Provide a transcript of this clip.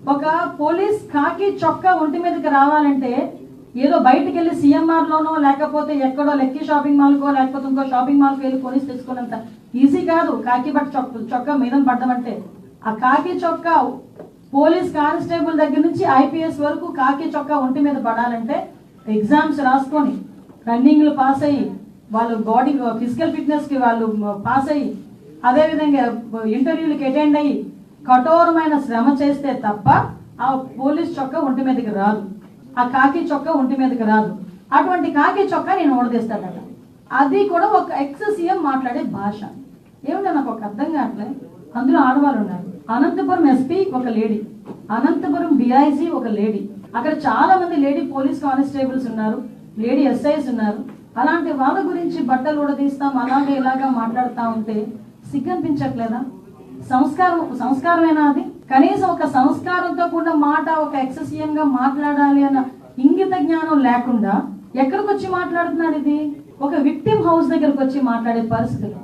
ఒక పోలీస్ కాకి చొక్కా ఒంటి మీదకి రావాలంటే ఏదో బయటికి వెళ్ళి సిఎంఆర్ లోనో లేకపోతే ఎక్కడో లెక్కీ షాపింగ్ మాల్కో లేకపోతే ఇంకో షాపింగ్ మాల్కి వెళ్ళి కొని తెచ్చుకున్నంత ఈజీ కాదు కాకి బట్ చొక్కా మీద పడ్డమంటే. ఆ కాకి చొక్కా పోలీస్ కానిస్టేబుల్ దగ్గర నుంచి ఐపీఎస్ వరకు కాకి చొక్కా ఒంటి మీద పడాలంటే ఎగ్జామ్స్ రాసుకొని రన్నింగ్లు పాస్ అయ్యి వాళ్ళు బాడీ ఫిజికల్ ఫిట్నెస్కి వాళ్ళు పాస్ అయ్యి అదేవిధంగా ఇంటర్వ్యూలకి అటెండ్ అయ్యి కఠోరమైన శ్రమ చేస్తే తప్ప ఆ పోలీస్ చొక్కా ఒంటి మీదకి రాదు, ఆ కాకి చొక్కా ఒంటి మీదకి రాదు. అటువంటి కాకి చొక్కా నేను ఓడదీస్తాడట. అది కూడా ఒక ఎక్స్ సీఎం మాట్లాడే భాష ఏమిటో నాకు ఒక అర్థం కావట్లే. అందులో ఆడవాళ్ళు ఉన్నారు. అనంతపురం ఎస్పీ ఒక లేడీ, అనంతపురం డిఐజీ ఒక లేడీ, అక్కడ చాలా మంది లేడీ పోలీస్ కానిస్టేబుల్స్ ఉన్నారు, లేడీ ఎస్ఐస్ ఉన్నారు. అలాంటి వాళ్ళ గురించి బట్టలు ఊడదీస్తాం అలాగే ఇలాగా మాట్లాడుతూ ఉంటే సిగ్గనిపించట్లేదా? సంస్కారమేనా అది? కనీసం ఒక సంస్కారంతో కూడిన మాట ఒక ఎక్స్ సీఎం గా మాట్లాడాలి అన్న ఇంగిత జ్ఞానం లేకుండా ఎక్కడికి వచ్చి మాట్లాడుతున్నాడు? ఇది ఒక విక్టిమ్ హౌస్ దగ్గరకు వచ్చి మాట్లాడే పరిస్థితులు.